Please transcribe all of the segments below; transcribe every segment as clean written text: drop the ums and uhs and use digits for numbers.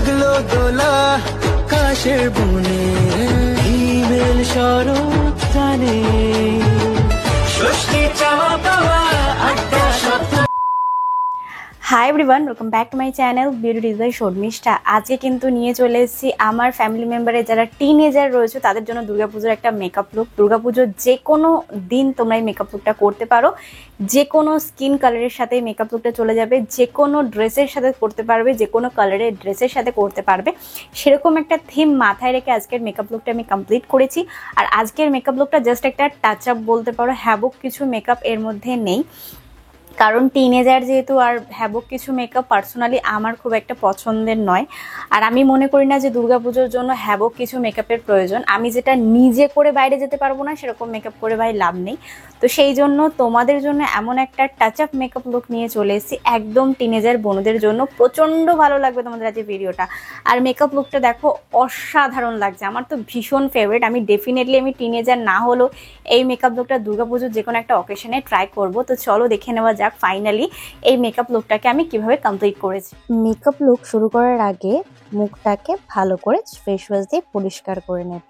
লাগলো দোলা কাশের বনে হিমেল শরৎ টানে ষষ্ঠী চাওয়া পাওয়া আড্ডা স্বপ্ন। Hi everyone, welcome back to my channel beauty D's by Sharmistha. আজকে কিন্তু নিয়ে চলে এসেছি আমার ফ্যামিলি মেম্বারের যারা টিনেজার রয়েছে তাদের জন্য দুর্গাপুজোর একটা মেকআপ লুক। দুর্গাপুজোর যে কোনো দিন তোমরা এই মেকআপ লুকটা করতে পারো, যে কোনো স্কিন কালারের সাথে মেকআপ লুকটা চলে যাবে, যে কোনো ড্রেসের সাথে করতে পারবে, যে কোনো কালারের ড্রেসের সাথে করতে পারবে। সেরকম একটা থিম মাথায় রেখে আজকের মেকআপ লুকটা আমি কমপ্লিট করেছি। আর আজকের মেকআপ লুকটা জাস্ট একটা টাচ আপ বলতে পারো, হ্যাবক কিছু মেকআপ এর মধ্যে নেই, কারণ টিনেজার যেহেতু। আর হ্যাবক কিছু মেকআপ পার্সোনালি আমার খুব একটা পছন্দের নয়। আর আমি মনে করি না যে দুর্গাপুজোর জন্য হ্যাবক কিছু মেকআপের প্রয়োজন। আমি যেটা নিজে করে বাইরে যেতে পারবো না সেরকম মেকআপ করে ভাই লাভ নেই। তো সেই জন্য তোমাদের জন্য এমন একটা টাচ আপ মেকআপ লুক নিয়ে চলে এসেছি, একদম টিনেজার বোনদের জন্য। প্রচণ্ড ভালো লাগবে তোমাদের আজকে ভিডিওটা। আর মেকআপ লুকটা দেখো, অসাধারণ লাগছে, আমার তো ভীষণ ফেভারিট। আমি ডেফিনেটলি আমি টিনেজার না হলেও এই মেকআপ লুকটা দুর্গাপুজোর যে কোনো একটা অকেশনে ট্রাই করব। তো চলো দেখে নেওয়া যাক ফাইনালি এই মেকআপ লুকটাকে আমি কিভাবে কমপ্লিট করেছি। মেকআপ লুক শুরু করার আগে মুখটাকে ভালো করে ফেস ওয়াশ দিয়ে পরিষ্কার করে নেব।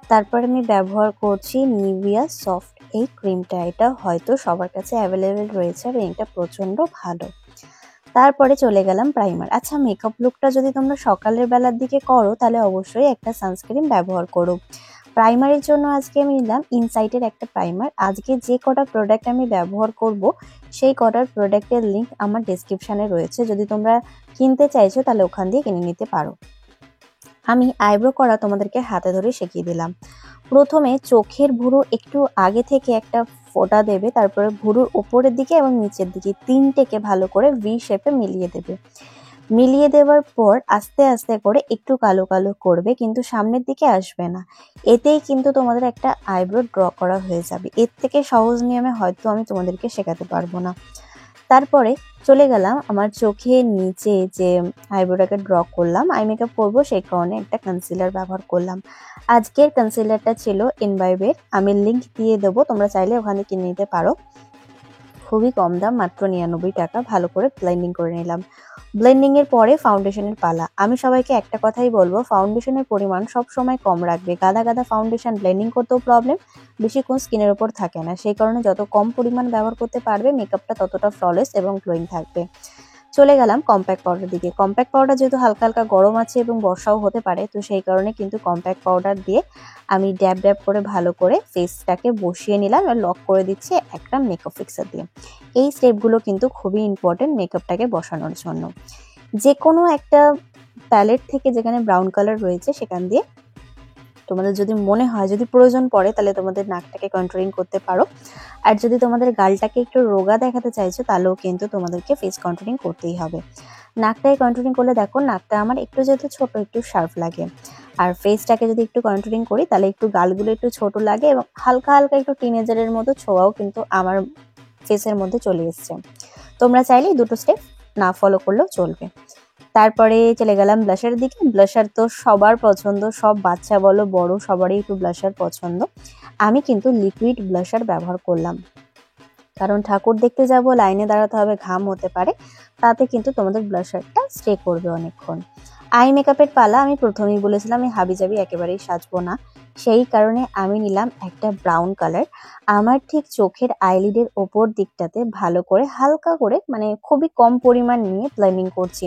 তারপর আমি ব্যবহার করছি নিভিয়া সফট এই ক্রিমটা। এটা হয়তো সবার কাছে অ্যাভেলেবেল রয়েছে আর এটা প্রচণ্ড ভালো। তারপরে চলে গেলাম প্রাইমার। আচ্ছা, মেকআপ লুকটা যদি তোমরা সকালের বেলার দিকে করো তাহলে অবশ্যই একটা সানস্ক্রিন ব্যবহার করো। প্রাইমারের জন্য আজকে আমি নিলাম ইনসাইটের একটা প্রাইমার। আজকে যে কটা প্রোডাক্ট আমি ব্যবহার করব সেই কটার প্রোডাক্টের লিঙ্ক আমার ডেসক্রিপশানে রয়েছে, যদি তোমরা কিনতে চাইছো তাহলে ওখান দিয়ে কিনে নিতে পারো। আমি আইব্রো করা তোমাদেরকে হাতে ধরে শিখিয়ে দিলাম। প্রথমে চোখের ভুরু একটু আগে থেকে একটা ফোঁটা দেবে, তারপরে ভুরুর উপরের দিকে এবং নিচের দিকে তিনটেকে ভালো করে ভি শেপে মিলিয়ে দেবে। মিলিয়ে দেওয়ার পর আস্তে আস্তে করে একটু কালো কালো করবে, কিন্তু সামনের দিকে আসবে না। এতেই কিন্তু তোমাদের একটা আইব্রো ড্র করা হয়ে যাবে। এর থেকে সহজ নিয়মে হয়তো আমি তোমাদেরকে শেখাতে পারবো না। তারপরে চলে গেলাম আমার চোখের নিচে যে আইব্রোটাকে ড্র করলাম, আই মেকআপ করবো সেই কারণে একটা কনসিলার ব্যবহার করলাম। আজকের কনসিলারটা ছিল ইনভাইবের, আমি লিঙ্ক দিয়ে দেবো, তোমরা চাইলে ওখানে কিনে নিতে পারো। খুবই কম দাম, মাত্র 99 টাকা। ভালো করে ব্লেন্ডিং করে নিলাম। ব্লেন্ডিং এর পরে ফাউন্ডেশনের পালা। আমি সবাইকে একটা কথাই বলবো, ফাউন্ডেশনের পরিমাণ সব সময় কম রাখবে। গাদা গাদা ফাউন্ডেশন ব্লেন্ডিং করতেও প্রবলেম, বেশিক্ষণ স্কিনের উপর থাকে না। সেই কারণে যত কম পরিমাণ ব্যবহার করতে পারবে মেকআপটা ততটা ফ্ললেস এবং গ্লোয়িং থাকবে। চলে গেলাম কম্প্যাক্ট পাউডার দিকে। কম্প্যাক্ট পাউডার যেহেতু হালকা হালকা গরম আছে এবং বর্ষাও হতে পারে, তো সেই কারণে কিন্তু কম্প্যাক্ট পাউডার দিয়ে আমি ড্যাব ড্যাব করে ভালো করে ফেসটাকে বসিয়ে নিলাম আর লক করে দিচ্ছি একটা মেকআপ ফিক্সার দিয়ে। এই স্টেপগুলো কিন্তু খুবই ইম্পর্টেন্ট মেকআপটাকে বসানোর জন্য। যে কোনো একটা প্যালেট থেকে যেখানে ব্রাউন কালার রয়েছে সেখান দিয়ে তোমাদের যদি মনে হয়, যদি প্রয়োজন পড়ে, তাহলে তোমাদের নাকটাকে কন্ট্রোলিং করতে পারো। আর যদি তোমাদের গালটাকে একটু রোগা দেখাতে চাইছো তাহলেও কিন্তু তোমাদেরকে ফেস কন্ট্রোলিং করতেই হবে। নাকটাকে কন্ট্রোলিং করলে দেখো নাকটা আমার একটু যেহেতু ছোট, একটু শার্প লাগে। আর ফেসটাকে যদি একটু কন্ট্রোলিং করি তাহলে একটু গালগুলো একটু ছোট লাগে এবং হালকা হালকা একটু টিনেজারের মতো ছোঁয়াও কিন্তু আমার ফেসের মধ্যে চলে এসছে। তোমরা চাইলে দুটো স্টেপ না ফলো করলেও চলবে। তারপরে চলে গেলাম ব্লাশারের দিকে। ব্লাশার তো সবার পছন্দ, সব বাচ্চা বলো বড় সবারই একটু ব্লাশার পছন্দ। আমি কিন্তু লিকুইড ব্লাশার ব্যবহার করলাম, কারণ ঠাকুর দেখতে যাব, লাইনে দাঁড়াতে হবে, ঘাম হতে পারে, তাতে কিন্তু তোমাদের ব্লাশারটা স্টে করবে অনেকক্ষণ। আই মেকআপের পালা। আমি প্রথমেই বলেছিলাম আমি হাবিজাবি একেবারেই সাজবো না, সেই কারণে আমি নিলাম একটা ব্রাউন কালার। আমার ঠিক চোখের আইলিডের ওপর দিকটাতে ভালো করে হালকা করে, মানে খুবই কম পরিমাণ নিয়ে ব্লেন্ডিং করছি।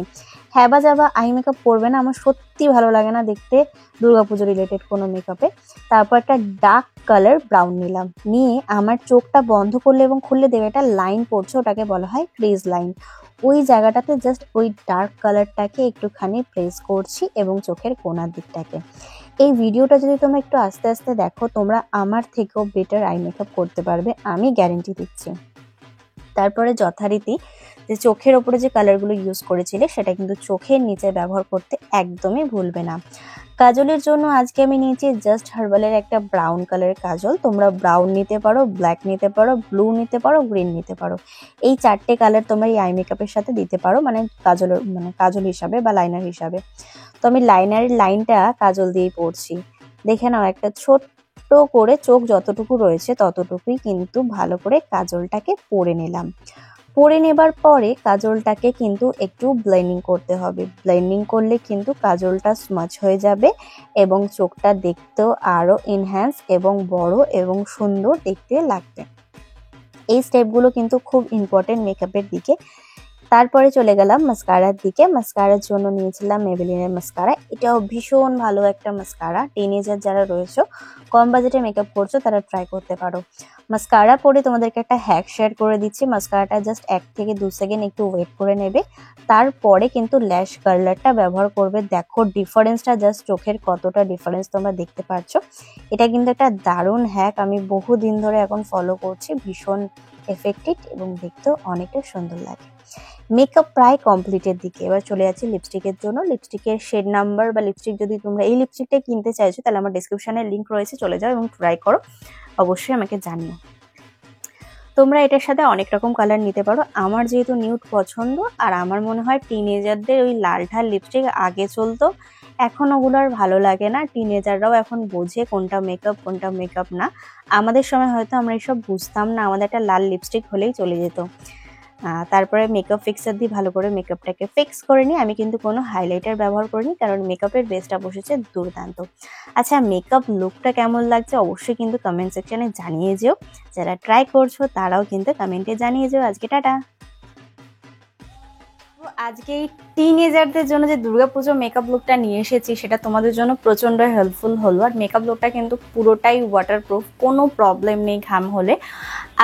হ্যাবা যাবা আই মেকআপ করবে না, আমার সত্যি ভালো লাগে না দেখতে দুর্গাপুজো রিলেটেড কোনো মেকআপে। তারপর একটা ডার্ক কালার ব্রাউন নিলাম, নিয়ে আমার চোখটা বন্ধ করলে এবং খুললে দেবে একটা লাইন পড়ছে, ওটাকে বলা হয় ক্রিজ লাইন। ওই জায়গাটাতে জাস্ট ওই ডার্ক কালারটাকে একটুখানি প্রেস করছি এবং চোখের কোণার দিকটাকে। এই ভিডিওটা যদি তোমরা একটু আস্তে আস্তে দেখো, তোমরা আমার থেকেও বেটার আই মেকআপ করতে পারবে, আমি গ্যারেন্টি দিচ্ছি। তারপরে যথারীতি যে চোখের ওপরে যে কালারগুলো ইউজ করেছিলে সেটা কিন্তু চোখের নিচে ব্যবহার করতে একদমই ভুলবে না। কাজলের জন্য আজকে আমি নিয়েছি জাস্ট হার্বালের একটা ব্রাউন কালারের কাজল। তোমরা ব্রাউন নিতে পারো, ব্ল্যাক নিতে পারো, ব্লু নিতে পারো, গ্রিন নিতে পারো। এই চারটে কালার তোমরা এই আই মেকআপের সাথে দিতে পারো, মানে কাজল হিসাবে বা লাইনার হিসাবে। তো আমি লাইনারের লাইনটা কাজল দিয়েই পড়ছি। দেখে নাও, একটা ছোট্ট করে চোখ যতটুকু রয়েছে ততটুকুই কিন্তু ভালো করে কাজলটাকে পরে নিলাম। পরে নেবার পরে কাজলটাকে কিন্তু একটু ব্লেন্ডিং করতে হবে। ব্লেন্ডিং করলে কিন্তু কাজলটা স্মাচ হয়ে যাবে এবং চোখটা দেখতেও আরো এনহ্যান্স এবং বড় এবং সুন্দর দেখতে লাগবে। এই স্টেপগুলো কিন্তু খুব ইম্পর্টেন্ট মেকআপের দিকে। তারপরে চলে গেলাম মাস্কারার দিকে। মাস্কারার জন্য নিয়েছিলাম মেবেলিনের মাস্কারা। এটাও ভীষণ ভালো একটা মাস্কারা। টিনেজার যারা রয়েছে, কম বাজেটে মেকআপ করছো, তারা ট্রাই করতে পারো। মাস্কারা পরে তোমাদেরকে একটা হ্যাক শেয়ার করে দিচ্ছি। মাস্কারাটা জাস্ট 1 থেকে 2 সেকেন্ড একটু ওয়েট করে নেবে, তারপরে কিন্তু ল্যাশ কার্লারটা ব্যবহার করবে। দেখো ডিফারেন্সটা, জাস্ট চোখের কতটা ডিফারেন্স তোমরা দেখতে পাচ্ছ। এটা কিন্তু একটা দারুণ হ্যাক, আমি বহুদিন ধরে এখন ফলো করছি। ভীষণ এফেক্টিভ এবং দেখতেও অনেকটা সুন্দর লাগে। মেকআপ প্রায় কমপ্লিটের দিকে। এবার চলে যাচ্ছি লিপস্টিকের জন্য। লিপস্টিকের শেড নাম্বার বা লিপস্টিক যদি তোমরা এই লিপস্টিকটা কিনতে চাইছো, তাহলে আমার ডেসক্রিপশনে লিঙ্ক রয়েছে, চলে যাও এবং ট্রাই করো। অবশ্যই আমাকে জানিও। তোমরা এটার সাথে অনেক রকম কালার নিতে পারো। আমার যেহেতু নিউড পছন্দ, আর আমার মনে হয় টিনেজারদের ওই লালঠাল লিপস্টিক আগে চলতো, এখন ওগুলো আর ভালো লাগে না। টিনেজাররাও এখন বোঝে কোনটা মেকআপ কোনটা মেকআপ না। আমাদের সময় হয়তো আমরা এসব বুঝতাম না, আমাদের একটা লাল লিপস্টিক হলেই চলে যেত। তারপরে মেকআপ ফিক্সার দিয়ে ভালো করে মেকআপটাকে ফিক্স করে নিই। আমি কিন্তু কোনো হাইলাইটার ব্যবহার করিনি, কারণ মেকআপের বেসটা বসেছে দুর্দান্ত। আচ্ছা, মেকআপ লুকটা কেমন লাগছে অবশ্যই কিন্তু কমেন্ট সেকশনে জানিয়ে যেও। যারা ট্রাই করছো তারাও কিন্তু কমেন্টে জানিয়ে যেও। আজকে টাটা। আজকে এই টিনেজারদের জন্য যে দুর্গাপুজো মেকআপ লুকটা নিয়ে এসেছি, সেটা তোমাদের জন্য প্রচন্ড হেল্পফুল হলো। আর মেকআপ লুকটা কিন্তু পুরোটাই ওয়াটারপ্রুফ, কোনো প্রবলেম নেই ঘাম হলে।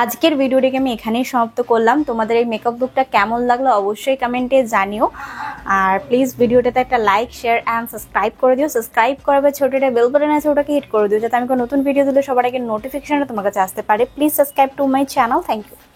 আজকের ভিডিওটিকে আমি এখানেই সমাপ্ত করলাম। তোমাদের এই মেকআপ লুকটা কেমন লাগলো অবশ্যই কমেন্টে জানিও। আর প্লিজ ভিডিওটাতে একটা লাইক, শেয়ার অ্যান্ড সাবস্ক্রাইব করে দিও। সাবস্ক্রাইব করবে, ছোট একটা বেল বাটন আছে, ওটাকে হিট করে দিও, যাতে আমি কোনো নতুন ভিডিও দিলে সবার আগে নোটিফিকেশনটা তোমার কাছে আসতে পারে। Please subscribe to my channel. Thank you.